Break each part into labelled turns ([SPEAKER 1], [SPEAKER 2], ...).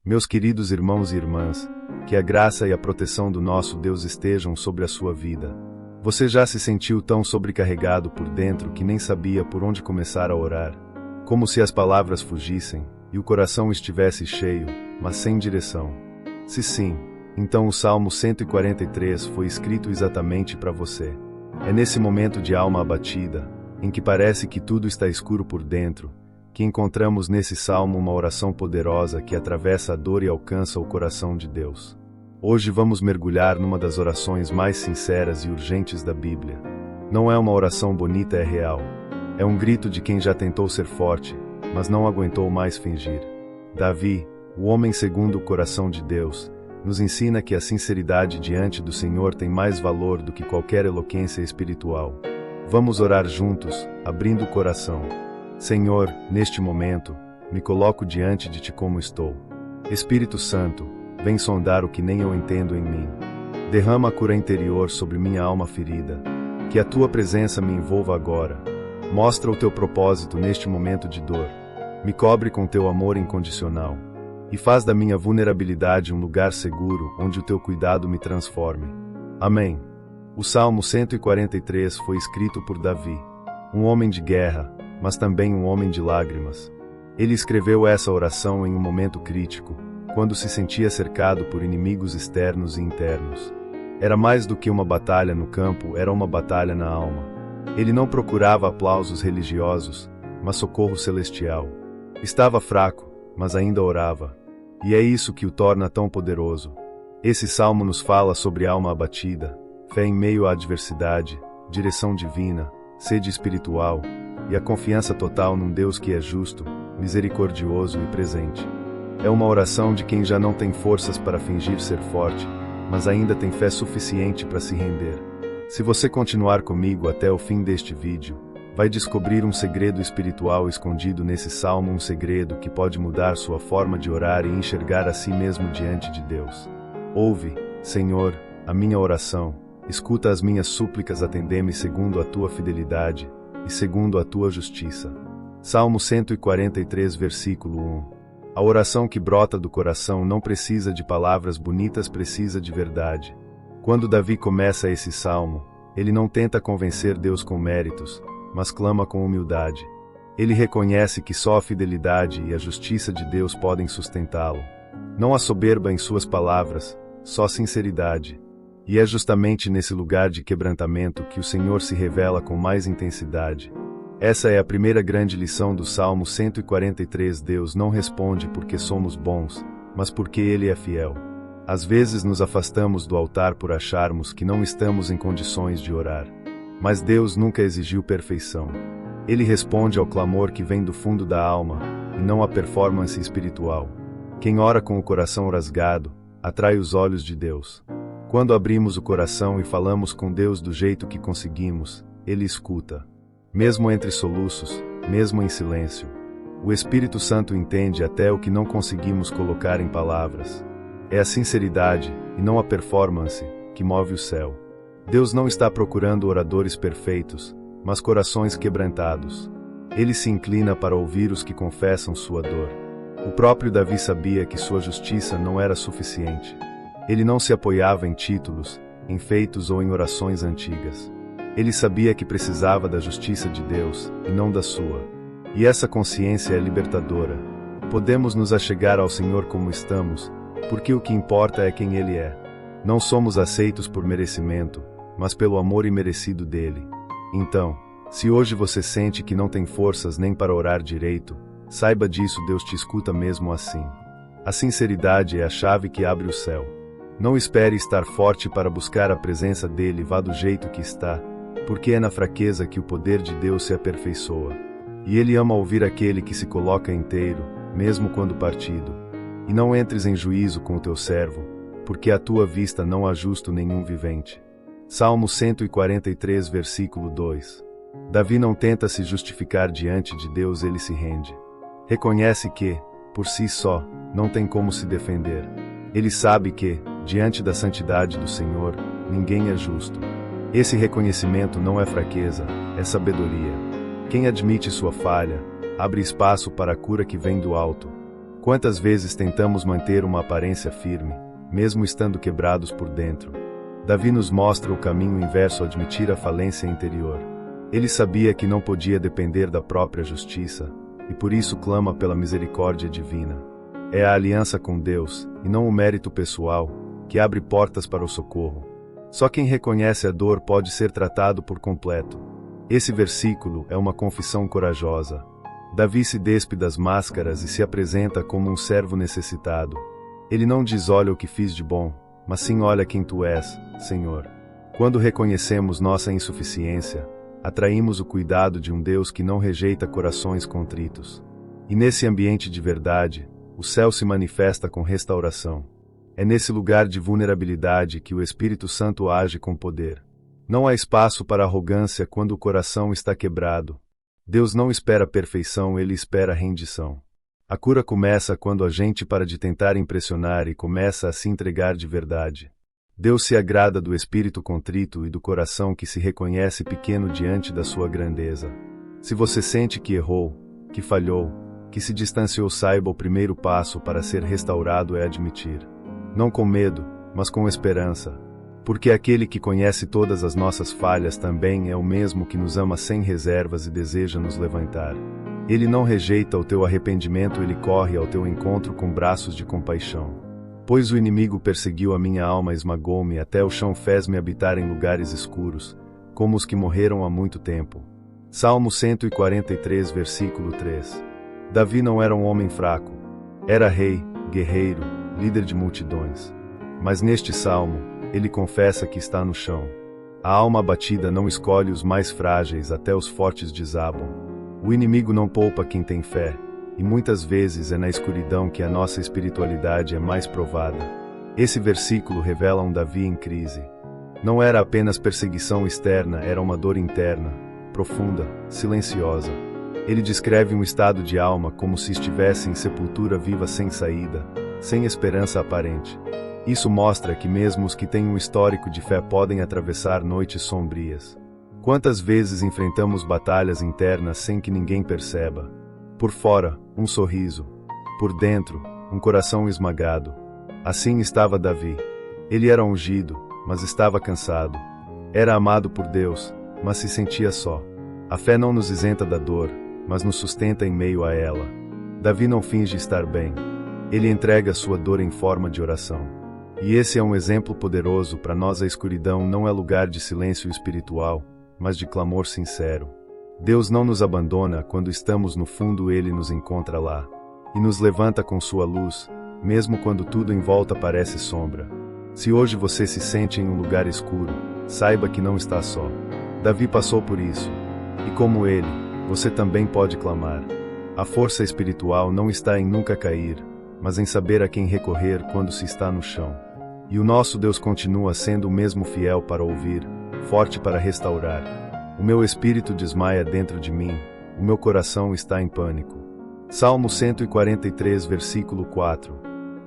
[SPEAKER 1] Meus queridos irmãos e irmãs, que a graça e a proteção do nosso Deus estejam sobre a sua vida. Você já se sentiu tão sobrecarregado por dentro que nem sabia por onde começar a orar? Como se as palavras fugissem, e o coração estivesse cheio, mas sem direção. Se sim, então o Salmo 143 foi escrito exatamente para você. É nesse momento de alma abatida, em que parece que tudo está escuro por dentro, que encontramos nesse salmo uma oração poderosa que atravessa a dor e alcança o coração de Deus. Hoje vamos mergulhar numa das orações mais sinceras e urgentes da Bíblia. Não é uma oração bonita, é real. É um grito de quem já tentou ser forte, mas não aguentou mais fingir. Davi, o homem segundo o coração de Deus, nos ensina que a sinceridade diante do Senhor tem mais valor do que qualquer eloquência espiritual. Vamos orar juntos, abrindo o coração. Senhor, neste momento, me coloco diante de Ti como estou. Espírito Santo, vem sondar o que nem eu entendo em mim. Derrama a cura interior sobre minha alma ferida. Que a Tua presença me envolva agora. Mostra o Teu propósito neste momento de dor. Me cobre com Teu amor incondicional. E faz da minha vulnerabilidade um lugar seguro onde o Teu cuidado me transforme. Amém. O Salmo 143 foi escrito por Davi, um homem de guerra, mas também um homem de lágrimas. Ele escreveu essa oração em um momento crítico, quando se sentia cercado por inimigos externos e internos. Era mais do que uma batalha no campo, era uma batalha na alma. Ele não procurava aplausos religiosos, mas socorro celestial. Estava fraco, mas ainda orava. E é isso que o torna tão poderoso. Esse salmo nos fala sobre alma abatida, fé em meio à adversidade, direção divina, sede espiritual, e a confiança total num Deus que é justo, misericordioso e presente. É uma oração de quem já não tem forças para fingir ser forte, mas ainda tem fé suficiente para se render. Se você continuar comigo até o fim deste vídeo, vai descobrir um segredo espiritual escondido nesse salmo, um segredo que pode mudar sua forma de orar e enxergar a si mesmo diante de Deus. Ouve, Senhor, a minha oração, escuta as minhas súplicas, atendei-me segundo a Tua fidelidade e segundo a Tua justiça. Salmo 143, versículo 1. A oração que brota do coração não precisa de palavras bonitas, precisa de verdade. Quando Davi começa esse salmo, ele não tenta convencer Deus com méritos, mas clama com humildade. Ele reconhece que só a fidelidade e a justiça de Deus podem sustentá-lo. Não há soberba em suas palavras, só sinceridade. E é justamente nesse lugar de quebrantamento que o Senhor se revela com mais intensidade. Essa é a primeira grande lição do Salmo 143. Deus não responde porque somos bons, mas porque Ele é fiel. Às vezes nos afastamos do altar por acharmos que não estamos em condições de orar. Mas Deus nunca exigiu perfeição. Ele responde ao clamor que vem do fundo da alma, e não à performance espiritual. Quem ora com o coração rasgado, atrai os olhos de Deus. Quando abrimos o coração e falamos com Deus do jeito que conseguimos, Ele escuta. Mesmo entre soluços, mesmo em silêncio. O Espírito Santo entende até o que não conseguimos colocar em palavras. É a sinceridade, e não a performance, que move o céu. Deus não está procurando oradores perfeitos, mas corações quebrantados. Ele se inclina para ouvir os que confessam sua dor. O próprio Davi sabia que sua justiça não era suficiente. Ele não se apoiava em títulos, em feitos ou em orações antigas. Ele sabia que precisava da justiça de Deus, e não da sua. E essa consciência é libertadora. Podemos nos achegar ao Senhor como estamos, porque o que importa é quem Ele é. Não somos aceitos por merecimento, mas pelo amor imerecido dele. Então, se hoje você sente que não tem forças nem para orar direito, saiba disso, Deus te escuta mesmo assim. A sinceridade é a chave que abre o céu. Não espere estar forte para buscar a presença dele, vá do jeito que está, porque é na fraqueza que o poder de Deus se aperfeiçoa. E Ele ama ouvir aquele que se coloca inteiro, mesmo quando partido. E não entres em juízo com o teu servo, porque à tua vista não há justo nenhum vivente. Salmo 143, versículo 2. Davi não tenta se justificar diante de Deus, ele se rende. Reconhece que, por si só, não tem como se defender. Ele sabe que, diante da santidade do Senhor, ninguém é justo. Esse reconhecimento não é fraqueza, é sabedoria. Quem admite sua falha, abre espaço para a cura que vem do alto. Quantas vezes tentamos manter uma aparência firme, mesmo estando quebrados por dentro? Davi nos mostra o caminho inverso ao admitir a falência interior. Ele sabia que não podia depender da própria justiça, e por isso clama pela misericórdia divina. É a aliança com Deus, e não o mérito pessoal, que abre portas para o socorro. Só quem reconhece a dor pode ser tratado por completo. Esse versículo é uma confissão corajosa. Davi se despe das máscaras e se apresenta como um servo necessitado. Ele não diz olha o que fiz de bom, mas sim olha quem tu és, Senhor. Quando reconhecemos nossa insuficiência, atraímos o cuidado de um Deus que não rejeita corações contritos. E nesse ambiente de verdade, o céu se manifesta com restauração. É nesse lugar de vulnerabilidade que o Espírito Santo age com poder. Não há espaço para arrogância quando o coração está quebrado. Deus não espera perfeição, ele espera rendição. A cura começa quando a gente para de tentar impressionar e começa a se entregar de verdade. Deus se agrada do espírito contrito e do coração que se reconhece pequeno diante da sua grandeza. Se você sente que errou, que falhou, que se distanciou, saiba o primeiro passo para ser restaurado é admitir. Não com medo, mas com esperança. Porque aquele que conhece todas as nossas falhas também é o mesmo que nos ama sem reservas e deseja nos levantar. Ele não rejeita o teu arrependimento, ele corre ao teu encontro com braços de compaixão. Pois o inimigo perseguiu a minha alma, esmagou-me, até o chão fez-me habitar em lugares escuros, como os que morreram há muito tempo. Salmo 143, versículo 3. Davi não era um homem fraco. Era rei, guerreiro, líder de multidões. Mas neste salmo, ele confessa que está no chão. A alma abatida não escolhe os mais frágeis, até os fortes desabam. O inimigo não poupa quem tem fé, e muitas vezes é na escuridão que a nossa espiritualidade é mais provada. Esse versículo revela um Davi em crise. Não era apenas perseguição externa, era uma dor interna, profunda, silenciosa. Ele descreve um estado de alma como se estivesse em sepultura viva, sem saída, sem esperança aparente. Isso mostra que mesmo os que têm um histórico de fé podem atravessar noites sombrias. Quantas vezes enfrentamos batalhas internas sem que ninguém perceba? Por fora, um sorriso. Por dentro, um coração esmagado. Assim estava Davi. Ele era ungido, mas estava cansado. Era amado por Deus, mas se sentia só. A fé não nos isenta da dor, mas nos sustenta em meio a ela. Davi não finge estar bem. Ele entrega sua dor em forma de oração. E esse é um exemplo poderoso para nós. A escuridão não é lugar de silêncio espiritual, mas de clamor sincero. Deus não nos abandona quando estamos no fundo, ele nos encontra lá. E nos levanta com sua luz, mesmo quando tudo em volta parece sombra. Se hoje você se sente em um lugar escuro, saiba que não está só. Davi passou por isso. E como ele, você também pode clamar. A força espiritual não está em nunca cair, mas em saber a quem recorrer quando se está no chão. E o nosso Deus continua sendo o mesmo, fiel para ouvir, forte para restaurar. O meu espírito desmaia dentro de mim, o meu coração está em pânico. Salmo 143, versículo 4.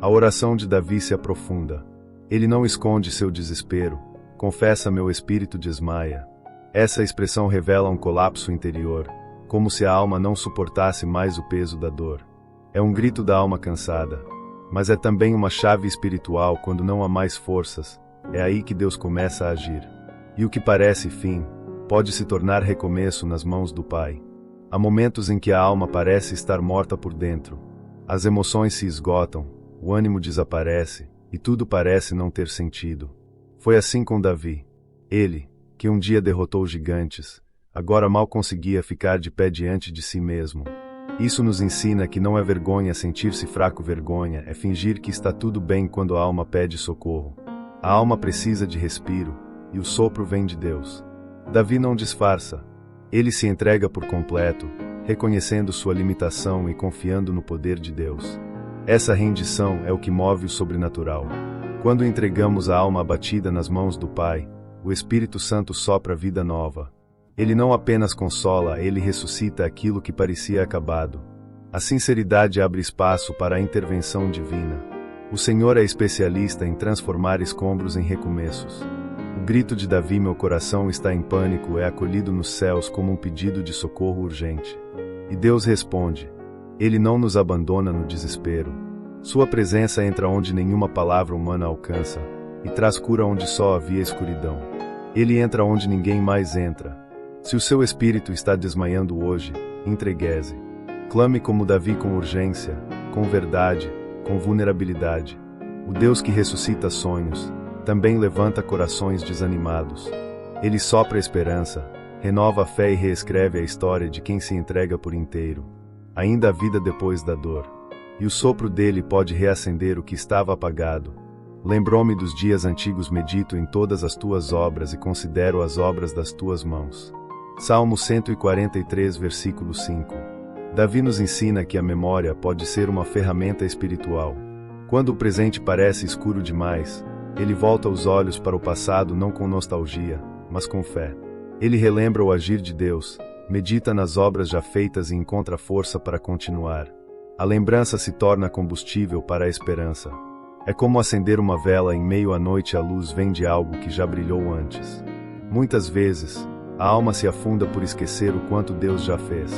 [SPEAKER 1] A oração de Davi se aprofunda. Ele não esconde seu desespero, confessa: meu espírito desmaia. Essa expressão revela um colapso interior, como se a alma não suportasse mais o peso da dor. É um grito da alma cansada. Mas é também uma chave espiritual. Quando não há mais forças, é aí que Deus começa a agir. E o que parece fim, pode se tornar recomeço nas mãos do Pai. Há momentos em que a alma parece estar morta por dentro. As emoções se esgotam, o ânimo desaparece, e tudo parece não ter sentido. Foi assim com Davi. Ele, que um dia derrotou gigantes, agora mal conseguia ficar de pé diante de si mesmo. Isso nos ensina que não é vergonha sentir-se fraco, vergonha é fingir que está tudo bem quando a alma pede socorro. A alma precisa de respiro, e o sopro vem de Deus. Davi não disfarça. Ele se entrega por completo, reconhecendo sua limitação e confiando no poder de Deus. Essa rendição é o que move o sobrenatural. Quando entregamos a alma abatida nas mãos do Pai, o Espírito Santo sopra vida nova. Ele não apenas consola, ele ressuscita aquilo que parecia acabado. A sinceridade abre espaço para a intervenção divina. O Senhor é especialista em transformar escombros em recomeços. O grito de Davi, meu coração está em pânico, é acolhido nos céus como um pedido de socorro urgente. E Deus responde. Ele não nos abandona no desespero. Sua presença entra onde nenhuma palavra humana alcança, e traz cura onde só havia escuridão. Ele entra onde ninguém mais entra. Se o seu espírito está desmaiando hoje, entregue-se. Clame como Davi com urgência, com verdade, com vulnerabilidade. O Deus que ressuscita sonhos, também levanta corações desanimados. Ele sopra a esperança, renova a fé e reescreve a história de quem se entrega por inteiro. Ainda há vida depois da dor. E o sopro dele pode reacender o que estava apagado. Lembrou-me dos dias antigos, medito em todas as tuas obras e considero as obras das tuas mãos. Salmo 143, versículo 5. Davi nos ensina que a memória pode ser uma ferramenta espiritual. Quando o presente parece escuro demais, ele volta os olhos para o passado não com nostalgia, mas com fé. Ele relembra o agir de Deus, medita nas obras já feitas e encontra força para continuar. A lembrança se torna combustível para a esperança. É como acender uma vela em meio à noite, a luz vem de algo que já brilhou antes. Muitas vezes, a alma se afunda por esquecer o quanto Deus já fez.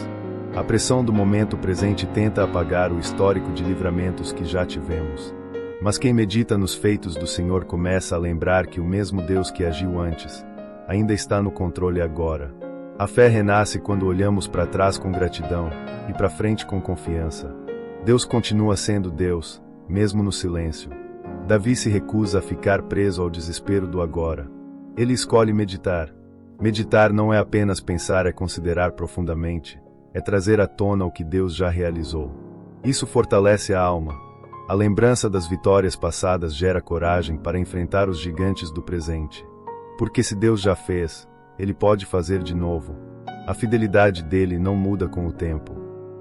[SPEAKER 1] A pressão do momento presente tenta apagar o histórico de livramentos que já tivemos. Mas quem medita nos feitos do Senhor começa a lembrar que o mesmo Deus que agiu antes, ainda está no controle agora. A fé renasce quando olhamos para trás com gratidão, e para frente com confiança. Deus continua sendo Deus, mesmo no silêncio. Davi se recusa a ficar preso ao desespero do agora. Ele escolhe meditar. Meditar não é apenas pensar, é considerar profundamente, é trazer à tona o que Deus já realizou. Isso fortalece a alma. A lembrança das vitórias passadas gera coragem para enfrentar os gigantes do presente. Porque se Deus já fez, Ele pode fazer de novo. A fidelidade dele não muda com o tempo.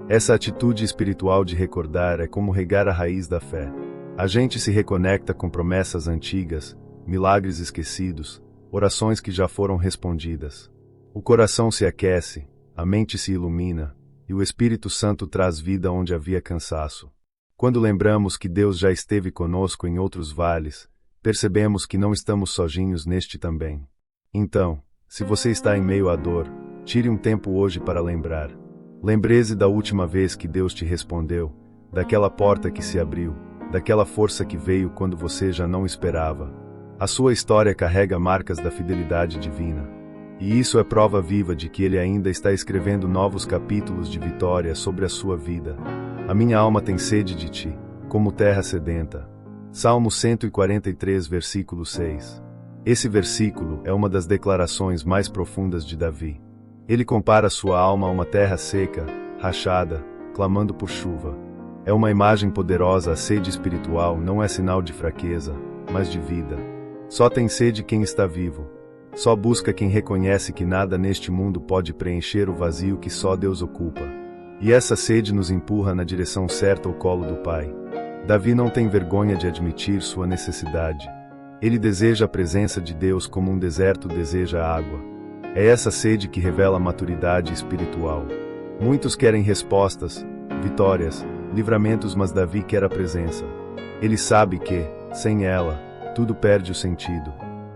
[SPEAKER 1] Essa atitude espiritual de recordar é como regar a raiz da fé. A gente se reconecta com promessas antigas, milagres esquecidos, orações que já foram respondidas. O coração se aquece, a mente se ilumina, e o Espírito Santo traz vida onde havia cansaço. Quando lembramos que Deus já esteve conosco em outros vales, percebemos que não estamos sozinhos neste também. Então, se você está em meio à dor, tire um tempo hoje para lembrar. Lembre-se da última vez que Deus te respondeu, daquela porta que se abriu, daquela força que veio quando você já não esperava. A sua história carrega marcas da fidelidade divina. E isso é prova viva de que Ele ainda está escrevendo novos capítulos de vitória sobre a sua vida. A minha alma tem sede de ti, como terra sedenta. Salmo 143, versículo 6. Esse versículo é uma das declarações mais profundas de Davi. Ele compara sua alma a uma terra seca, rachada, clamando por chuva. É uma imagem poderosa. A sede espiritual não é sinal de fraqueza, mas de vida. Só tem sede quem está vivo. Só busca quem reconhece que nada neste mundo pode preencher o vazio que só Deus ocupa. E essa sede nos empurra na direção certa ao colo do Pai. Davi não tem vergonha de admitir sua necessidade. Ele deseja a presença de Deus como um deserto deseja água. É essa sede que revela a maturidade espiritual. Muitos querem respostas, vitórias, livramentos, mas Davi quer a presença. Ele sabe que, sem ela, tudo perde o sentido.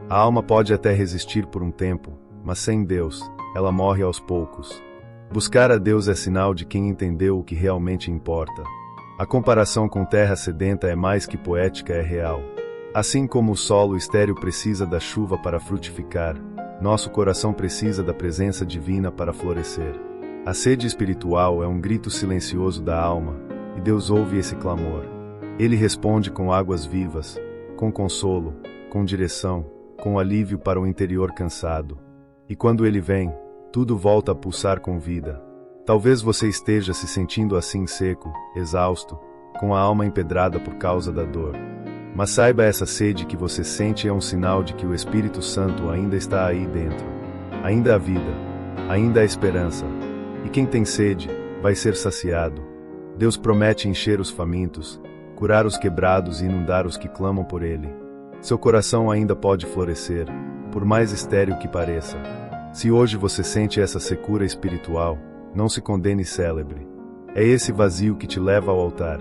[SPEAKER 1] A alma pode até resistir por um tempo, mas sem Deus, ela morre aos poucos. Buscar a Deus é sinal de quem entendeu o que realmente importa. A comparação com terra sedenta é mais que poética, é real. Assim como o solo estéril precisa da chuva para frutificar, nosso coração precisa da presença divina para florescer. A sede espiritual é um grito silencioso da alma, e Deus ouve esse clamor. Ele responde com águas vivas, com consolo, com direção, com alívio para o interior cansado. E quando Ele vem, tudo volta a pulsar com vida. Talvez você esteja se sentindo assim seco, exausto, com a alma empedrada por causa da dor. Mas saiba, essa sede que você sente é um sinal de que o Espírito Santo ainda está aí dentro. Ainda há vida, ainda há esperança. E quem tem sede, vai ser saciado. Deus promete encher os famintos, curar os quebrados e inundar os que clamam por Ele. Seu coração ainda pode florescer, por mais estéril que pareça. Se hoje você sente essa secura espiritual, não se condene, célebre. É esse vazio que te leva ao altar.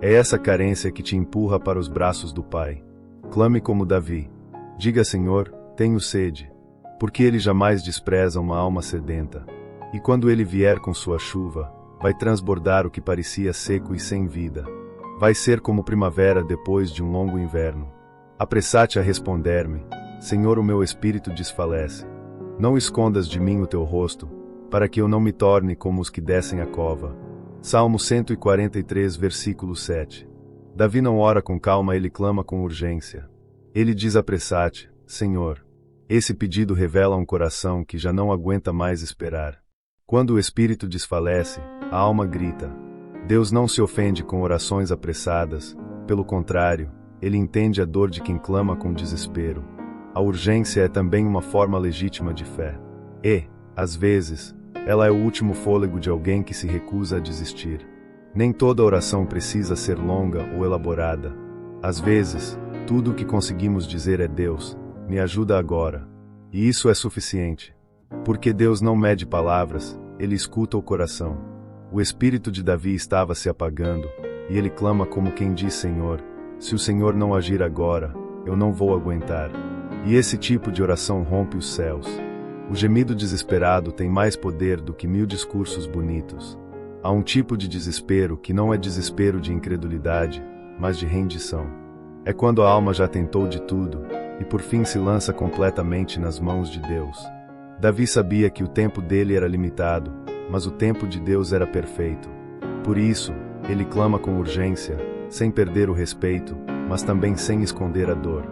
[SPEAKER 1] É essa carência que te empurra para os braços do Pai. Clame como Davi. Diga: Senhor, tenho sede. Porque Ele jamais despreza uma alma sedenta. E quando Ele vier com sua chuva, vai transbordar o que parecia seco e sem vida. Vai ser como primavera depois de um longo inverno. Apressa-te a responder-me, Senhor, o meu espírito desfalece. Não escondas de mim o teu rosto, para que eu não me torne como os que descem a cova. Salmo 143, versículo 7. Davi não ora com calma, ele clama com urgência. Ele diz: apressa-te, Senhor. Esse pedido revela um coração que já não aguenta mais esperar. Quando o espírito desfalece, a alma grita. Deus não se ofende com orações apressadas, pelo contrário, ele entende a dor de quem clama com desespero. A urgência é também uma forma legítima de fé. E, às vezes, ela é o último fôlego de alguém que se recusa a desistir. Nem toda oração precisa ser longa ou elaborada. Às vezes, tudo o que conseguimos dizer é: Deus, me ajuda agora. E isso é suficiente. Porque Deus não mede palavras, ele escuta o coração. O espírito de Davi estava se apagando, e ele clama como quem diz: Senhor, se o Senhor não agir agora, eu não vou aguentar. E esse tipo de oração rompe os céus. O gemido desesperado tem mais poder do que 1000 discursos bonitos. Há um tipo de desespero que não é desespero de incredulidade, mas de rendição. É quando a alma já tentou de tudo, e por fim se lança completamente nas mãos de Deus. Davi sabia que o tempo dele era limitado, mas o tempo de Deus era perfeito. Por isso, ele clama com urgência, sem perder o respeito, mas também sem esconder a dor.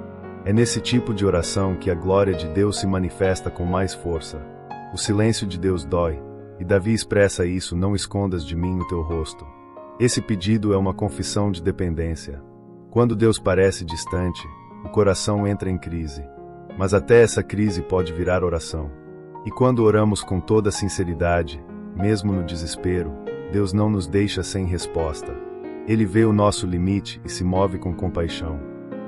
[SPEAKER 1] É nesse tipo de oração que a glória de Deus se manifesta com mais força. O silêncio de Deus dói, e Davi expressa isso: não escondas de mim o teu rosto. Esse pedido é uma confissão de dependência. Quando Deus parece distante, o coração entra em crise. Mas até essa crise pode virar oração. E quando oramos com toda sinceridade, mesmo no desespero, Deus não nos deixa sem resposta. Ele vê o nosso limite e se move com compaixão.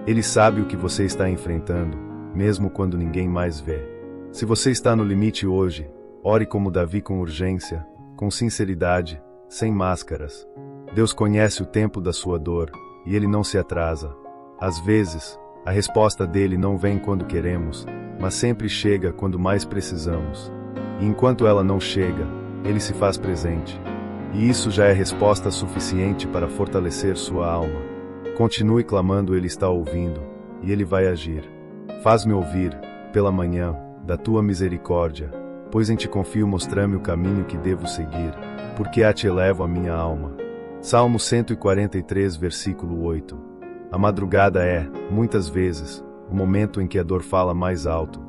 [SPEAKER 1] Ele sabe o que você está enfrentando, mesmo quando ninguém mais vê. Se você está no limite hoje, ore como Davi, com urgência, com sinceridade, sem máscaras. Deus conhece o tempo da sua dor, e ele não se atrasa. Às vezes, a resposta dele não vem quando queremos, mas sempre chega quando mais precisamos. E enquanto ela não chega, ele se faz presente. E isso já é resposta suficiente para fortalecer sua alma. Continue clamando, ele está ouvindo, e ele vai agir. Faz-me ouvir, pela manhã, da tua misericórdia, pois em ti confio, mostra-me o caminho que devo seguir, porque a ti elevo a minha alma. Salmo 143, versículo 8. A madrugada é, muitas vezes, o momento em que a dor fala mais alto.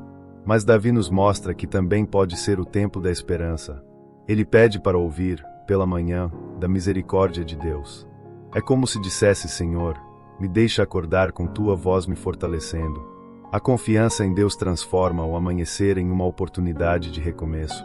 [SPEAKER 1] Mas Davi nos mostra que também pode ser o tempo da esperança. Ele pede para ouvir, pela manhã, da misericórdia de Deus. É como se dissesse: Senhor, me deixa acordar com tua voz me fortalecendo. A confiança em Deus transforma o amanhecer em uma oportunidade de recomeço.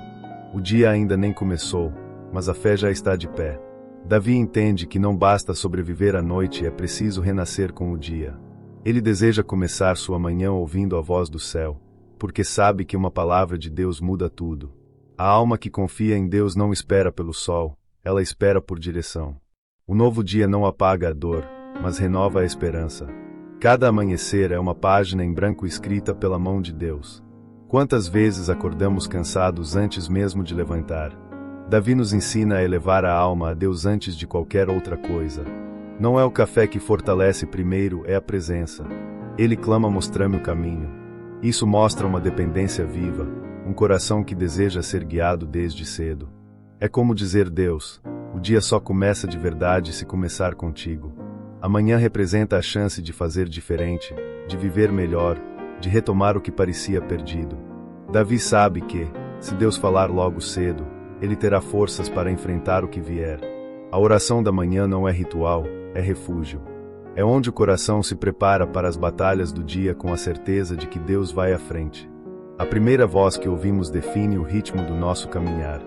[SPEAKER 1] O dia ainda nem começou, mas a fé já está de pé. Davi entende que não basta sobreviver à noite, é preciso renascer com o dia. Ele deseja começar sua manhã ouvindo a voz do céu, porque sabe que uma palavra de Deus muda tudo. A alma que confia em Deus não espera pelo sol, ela espera por direção. O novo dia não apaga a dor, mas renova a esperança. Cada amanhecer é uma página em branco escrita pela mão de Deus. Quantas vezes acordamos cansados antes mesmo de levantar? Davi nos ensina a elevar a alma a Deus antes de qualquer outra coisa. Não é o café que fortalece primeiro, é a presença. Ele clama: mostra-me o caminho. Isso mostra uma dependência viva, um coração que deseja ser guiado desde cedo. É como dizer: Deus, o dia só começa de verdade se começar contigo. Amanhã representa a chance de fazer diferente, de viver melhor, de retomar o que parecia perdido. Davi sabe que, se Deus falar logo cedo, ele terá forças para enfrentar o que vier. A oração da manhã não é ritual, é refúgio. É onde o coração se prepara para as batalhas do dia com a certeza de que Deus vai à frente. A primeira voz que ouvimos define o ritmo do nosso caminhar.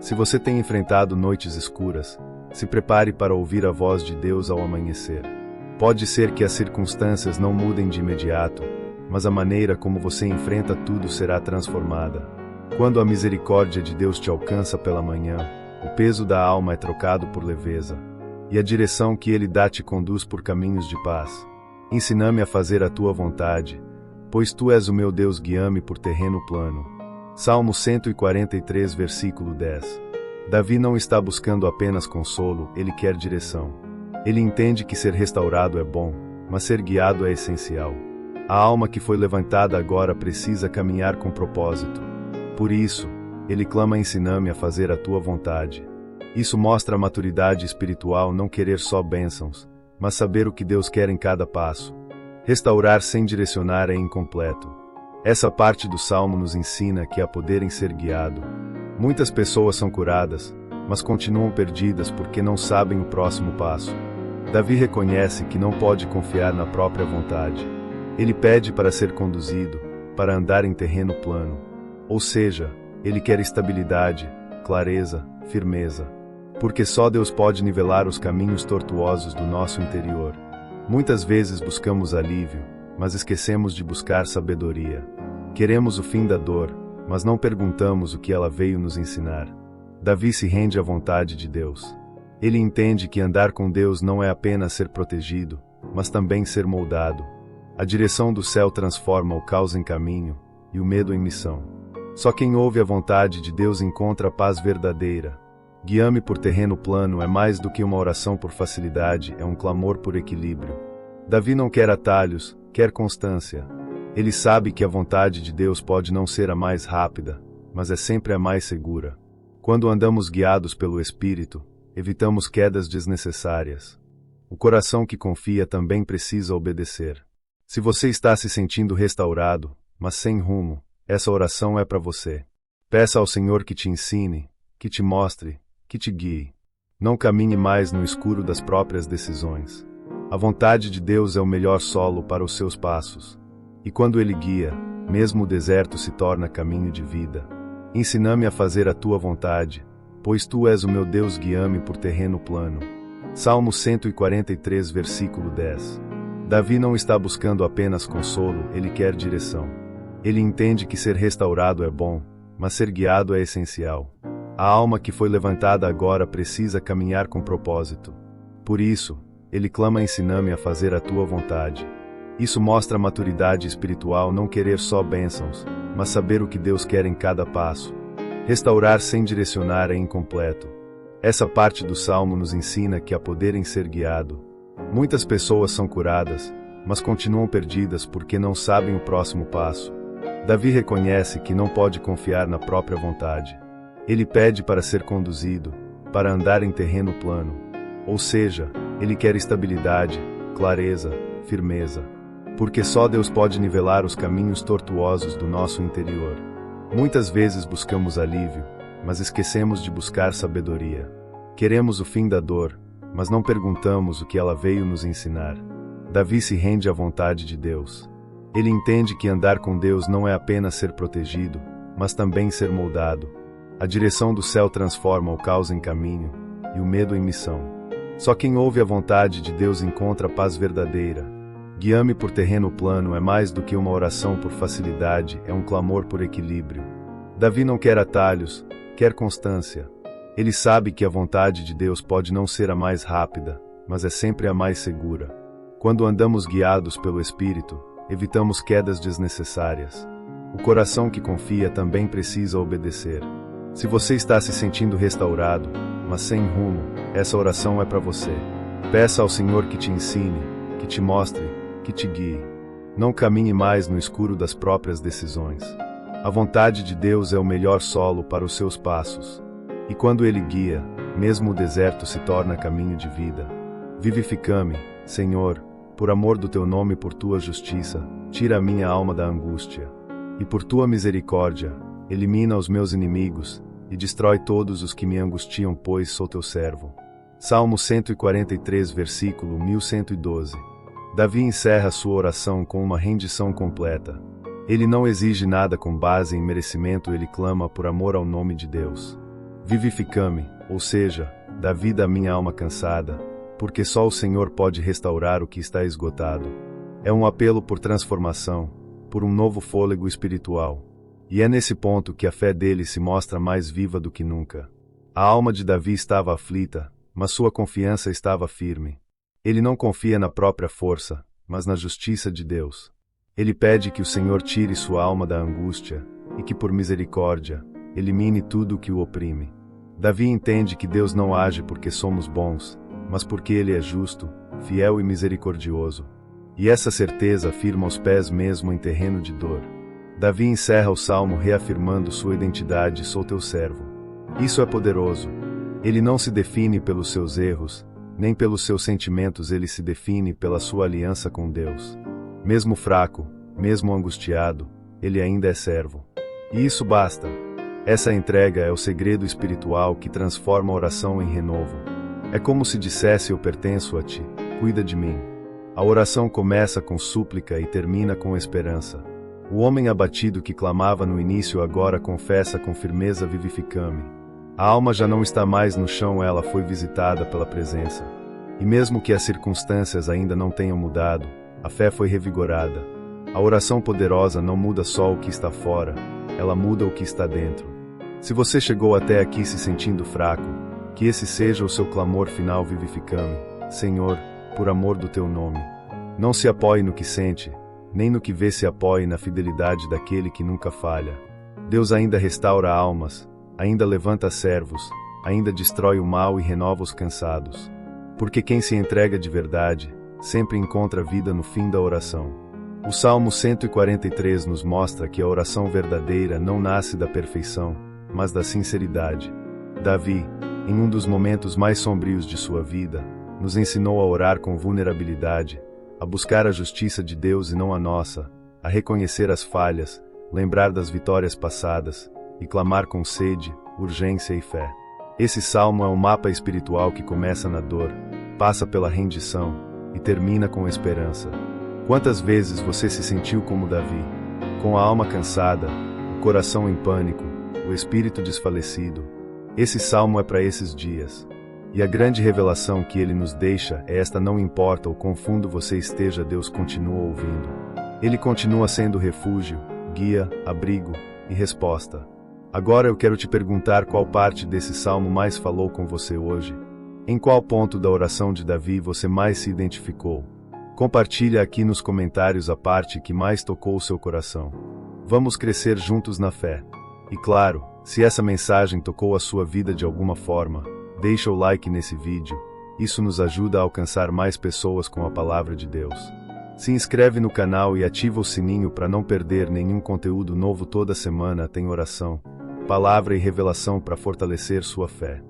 [SPEAKER 1] Se você tem enfrentado noites escuras, se prepare para ouvir a voz de Deus ao amanhecer. Pode ser que as circunstâncias não mudem de imediato, mas a maneira como você enfrenta tudo será transformada. Quando a misericórdia de Deus te alcança pela manhã, o peso da alma é trocado por leveza, e a direção que Ele dá te conduz por caminhos de paz. Ensina-me a fazer a tua vontade, pois tu és o meu Deus, guia-me por terreno plano. Salmo 143, versículo 10. Davi não está buscando apenas consolo, ele quer direção. Ele entende que ser restaurado é bom, mas ser guiado é essencial. A alma que foi levantada agora precisa caminhar com propósito. Por isso, ele clama: ensina-me a fazer a tua vontade. Isso mostra a maturidade espiritual, não querer só bênçãos, mas saber o que Deus quer em cada passo. Restaurar sem direcionar é incompleto. Essa parte do Salmo nos ensina que há poder em ser guiado. Muitas pessoas são curadas, mas continuam perdidas porque não sabem o próximo passo. Davi reconhece que não pode confiar na própria vontade. Ele pede para ser conduzido, para andar em terreno plano. Ou seja, ele quer estabilidade, clareza, firmeza. Porque só Deus pode nivelar os caminhos tortuosos do nosso interior. Muitas vezes buscamos alívio, mas esquecemos de buscar sabedoria. Queremos o fim da dor, mas não perguntamos o que ela veio nos ensinar. Davi se rende à vontade de Deus. Ele entende que andar com Deus não é apenas ser protegido, mas também ser moldado. A direção do céu transforma o caos em caminho, e o medo em missão. Só quem ouve a vontade de Deus encontra a paz verdadeira. Guia-me por terreno plano é mais do que uma oração por facilidade, é um clamor por equilíbrio. Davi não quer atalhos, quer constância. Ele sabe que a vontade de Deus pode não ser a mais rápida, mas é sempre a mais segura. Quando andamos guiados pelo Espírito, evitamos quedas desnecessárias. O coração que confia também precisa obedecer. Se você está se sentindo restaurado, mas sem rumo, essa oração é para você. Peça ao Senhor que te ensine, que te mostre, que te guie. Não caminhe mais no escuro das próprias decisões. A vontade de Deus é o melhor solo para os seus passos. E quando Ele guia, mesmo o deserto se torna caminho de vida. Ensina-me a fazer a tua vontade, pois tu és o meu Deus, guia-me por terreno plano. Salmo 143, versículo 10. Davi não está buscando apenas consolo, ele quer direção. Ele entende que ser restaurado é bom, mas ser guiado é essencial. A alma que foi levantada agora precisa caminhar com propósito. Por isso, ele clama: ensina-me a fazer a tua vontade. Isso mostra a maturidade espiritual, não querer só bênçãos, mas saber o que Deus quer em cada passo. Restaurar sem direcionar é incompleto. Essa parte do Salmo nos ensina que há poder em ser guiado. Muitas pessoas são curadas, mas continuam perdidas porque não sabem o próximo passo. Davi reconhece que não pode confiar na própria vontade. Ele pede para ser conduzido, para andar em terreno plano. Ou seja, ele quer estabilidade, clareza, firmeza. Porque só Deus pode nivelar os caminhos tortuosos do nosso interior. Muitas vezes buscamos alívio, mas esquecemos de buscar sabedoria. Queremos o fim da dor, mas não perguntamos o que ela veio nos ensinar. Davi se rende à vontade de Deus. Ele entende que andar com Deus não é apenas ser protegido, mas também ser moldado. A direção do céu transforma o caos em caminho, e o medo em missão. Só quem ouve a vontade de Deus encontra a paz verdadeira. Guia-me por terreno plano é mais do que uma oração por facilidade, é um clamor por equilíbrio. Davi não quer atalhos, quer constância. Ele sabe que a vontade de Deus pode não ser a mais rápida, mas é sempre a mais segura. Quando andamos guiados pelo Espírito, evitamos quedas desnecessárias. O coração que confia também precisa obedecer. Se você está se sentindo restaurado, mas sem rumo, essa oração é para você. Peça ao Senhor que te ensine, que te mostre, que te guie. Não caminhe mais no escuro das próprias decisões. A vontade de Deus é o melhor solo para os seus passos. E quando Ele guia, mesmo o deserto se torna caminho de vida. Vivifica-me, Senhor, por amor do Teu nome e por Tua justiça, tira a minha alma da angústia. E por Tua misericórdia, elimina os meus inimigos, e destrói todos os que me angustiam, pois sou Teu servo. Salmo 143, versículo 1112. Davi encerra sua oração com uma rendição completa. Ele não exige nada com base em merecimento, ele clama por amor ao nome de Deus. Vivifica-me, ou seja, dá vida à minha alma cansada, porque só o Senhor pode restaurar o que está esgotado. É um apelo por transformação, por um novo fôlego espiritual. E é nesse ponto que a fé dele se mostra mais viva do que nunca. A alma de Davi estava aflita, mas sua confiança estava firme. Ele não confia na própria força, mas na justiça de Deus. Ele pede que o Senhor tire sua alma da angústia, e que por misericórdia, elimine tudo o que o oprime. Davi entende que Deus não age porque somos bons, mas porque Ele é justo, fiel e misericordioso. E essa certeza firma os pés mesmo em terreno de dor. Davi encerra o salmo reafirmando sua identidade: sou teu servo. Isso é poderoso. Ele não se define pelos seus erros, nem pelos seus sentimentos, ele se define pela sua aliança com Deus. Mesmo fraco, mesmo angustiado, ele ainda é servo. E isso basta. Essa entrega é o segredo espiritual que transforma a oração em renovo. É como se dissesse: eu pertenço a ti, cuida de mim. A oração começa com súplica e termina com esperança. O homem abatido que clamava no início agora confessa com firmeza: vivifica-me. A alma já não está mais no chão, ela foi visitada pela presença. E mesmo que as circunstâncias ainda não tenham mudado, a fé foi revigorada. A oração poderosa não muda só o que está fora, ela muda o que está dentro. Se você chegou até aqui se sentindo fraco, que esse seja o seu clamor final: vivifica-me, Senhor, por amor do teu nome. Não se apoie no que sente, nem no que vê, se apoie na fidelidade daquele que nunca falha. Deus ainda restaura almas, ainda levanta servos, ainda destrói o mal e renova os cansados. Porque quem se entrega de verdade, sempre encontra vida no fim da oração. O Salmo 143 nos mostra que a oração verdadeira não nasce da perfeição, mas da sinceridade. Davi, em um dos momentos mais sombrios de sua vida, nos ensinou a orar com vulnerabilidade, a buscar a justiça de Deus e não a nossa, a reconhecer as falhas, lembrar das vitórias passadas, e clamar com sede, urgência e fé. Esse salmo é um mapa espiritual que começa na dor, passa pela rendição e termina com esperança. Quantas vezes você se sentiu como Davi, com a alma cansada, o coração em pânico, o espírito desfalecido? Esse salmo é para esses dias. E a grande revelação que ele nos deixa é esta: não importa o quão fundo você esteja, Deus continua ouvindo. Ele continua sendo refúgio, guia, abrigo e resposta. Agora eu quero te perguntar: qual parte desse salmo mais falou com você hoje? Em qual ponto da oração de Davi você mais se identificou? Compartilha aqui nos comentários a parte que mais tocou o seu coração. Vamos crescer juntos na fé. E claro, se essa mensagem tocou a sua vida de alguma forma, deixa o like nesse vídeo, isso nos ajuda a alcançar mais pessoas com a palavra de Deus. Se inscreve no canal e ativa o sininho para não perder nenhum conteúdo novo. Toda semana tem oração, palavra e revelação para fortalecer sua fé.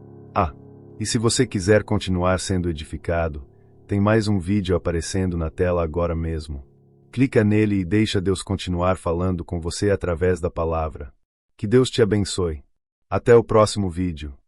[SPEAKER 1] E se você quiser continuar sendo edificado, tem mais um vídeo aparecendo na tela agora mesmo. Clica nele e deixa Deus continuar falando com você através da palavra. Que Deus te abençoe. Até o próximo vídeo.